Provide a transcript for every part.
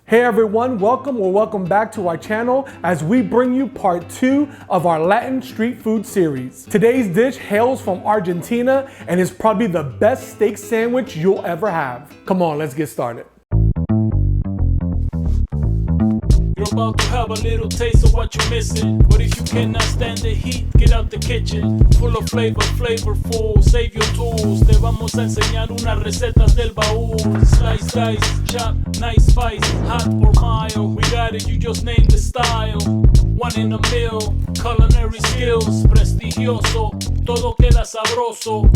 Hey everyone, welcome back to our channel as we bring you part 2 of our Latin street food series. Today's dish hails from Argentina and is probably the best steak sandwich you'll ever have. Come on, let's get started. You're about to have a little taste of what you're missing. But if you cannot stand the heat, get out the kitchen. Full of flavor, flavorful, save your tools. Te vamos a enseñar unas recetas del baúl. Slice, dice, chop, nice spice, hot or mild. We got it, you just name the style. One in a meal, culinary skills, prestigioso. Todo queda sabroso.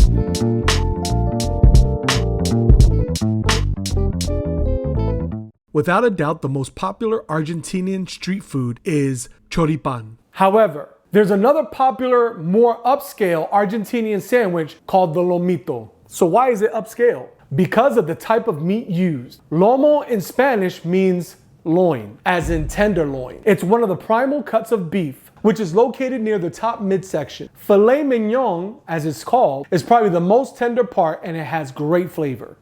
Without a doubt, the most popular Argentinian street food is Choripan. However, there's another popular, more upscale Argentinian sandwich called the Lomito. So why is it upscale? Because of the type of meat used. Lomo in Spanish means loin, as in tenderloin. It's one of the primal cuts of beef, which is located near the top midsection. Filet Mignon, as it's called, is probably the most tender part and it has great flavor.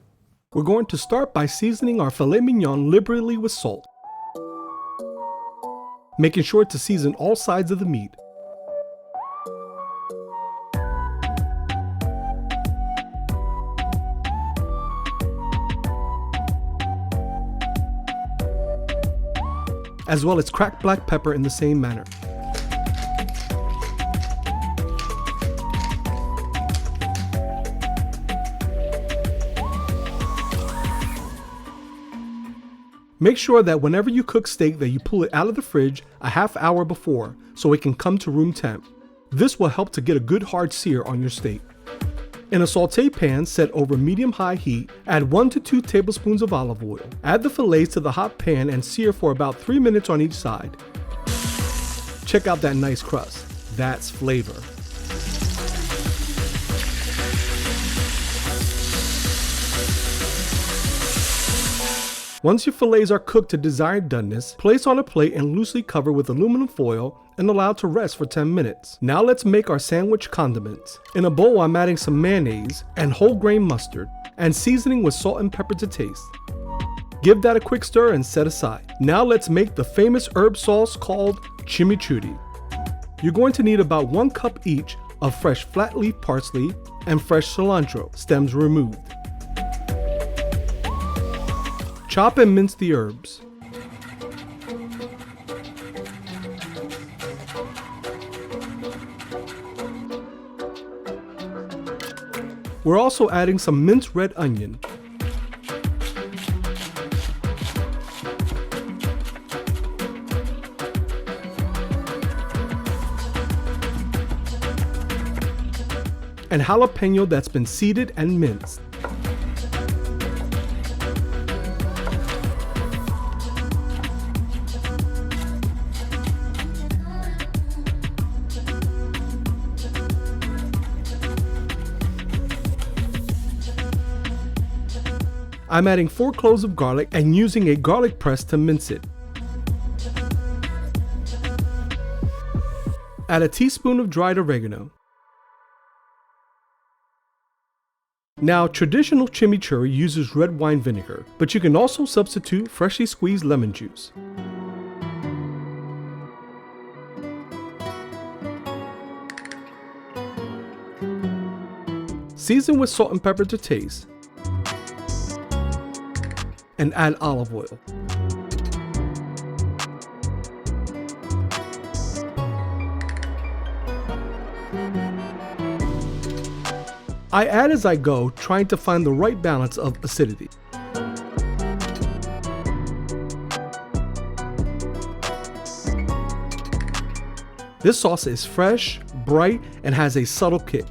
We're going to start by seasoning our filet mignon liberally with salt, making sure to season all sides of the meat. As well as cracked black pepper in the same manner. Make sure that whenever you cook steak that you pull it out of the fridge a half hour before so it can come to room temp. This will help to get a good hard sear on your steak. In a sauté pan set over medium-high heat, add 1 to 2 tablespoons of olive oil. Add the fillets to the hot pan and sear for about 3 minutes on each side. Check out that nice crust. That's flavor. Once your fillets are cooked to desired doneness, place on a plate and loosely cover with aluminum foil and allow to rest for 10 minutes. Now let's make our sandwich condiments. In a bowl, I'm adding some mayonnaise and whole grain mustard and seasoning with salt and pepper to taste. Give that a quick stir and set aside. Now let's make the famous herb sauce called chimichurri. You're going to need about 1 cup each of fresh flat leaf parsley and fresh cilantro, stems removed. Chop and mince the herbs. We're also adding some minced red onion. And jalapeno that's been seeded and minced. I'm adding 4 cloves of garlic and using a garlic press to mince it. Add a teaspoon of dried oregano. Now, traditional chimichurri uses red wine vinegar, but you can also substitute freshly squeezed lemon juice. Season with salt and pepper to taste. And add olive oil. I add as I go, trying to find the right balance of acidity. This sauce is fresh, bright, and has a subtle kick.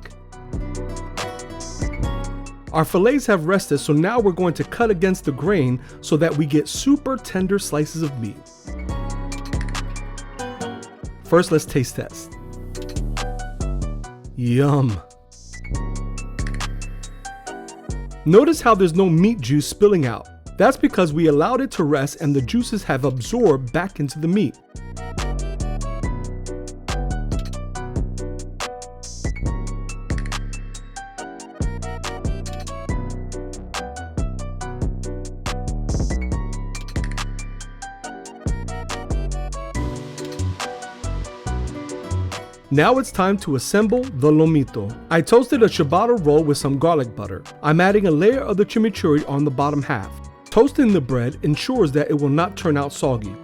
Our fillets have rested, so now we're going to cut against the grain so that we get super tender slices of meat. First, let's taste test. Yum. Notice how there's no meat juice spilling out. That's because we allowed it to rest and the juices have absorbed back into the meat. Now it's time to assemble the lomito. I toasted a ciabatta roll with some garlic butter. I'm adding a layer of the chimichurri on the bottom half. Toasting the bread ensures that it will not turn out soggy.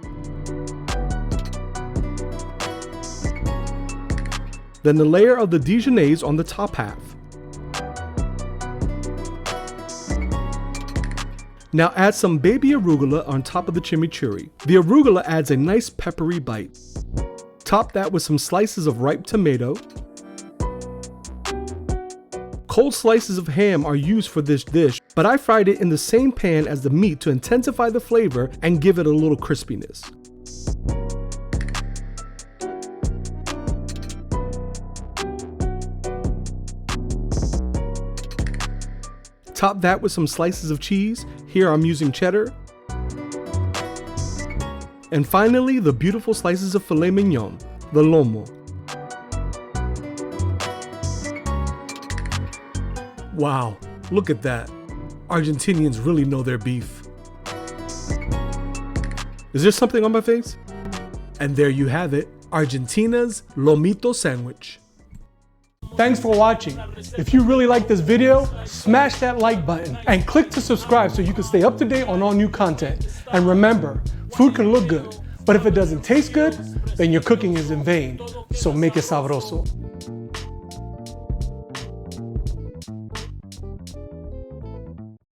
Then the layer of the Dijonnaise on the top half. Now add some baby arugula on top of the chimichurri. The arugula adds a nice peppery bite. Top that with some slices of ripe tomato. Cold slices of ham are used for this dish, but I fried it in the same pan as the meat to intensify the flavor and give it a little crispiness. Top that with some slices of cheese. Here I'm using cheddar. And finally, the beautiful slices of filet mignon, the Lomo. Wow, look at that. Argentinians really know their beef. Is there something on my face? And there you have it, Argentina's Lomito sandwich. Thanks for watching. If you really like this video, smash that like button and click to subscribe so you can stay up to date on all new content. And remember, food can look good, but if it doesn't taste good, then your cooking is in vain. So make it sabroso.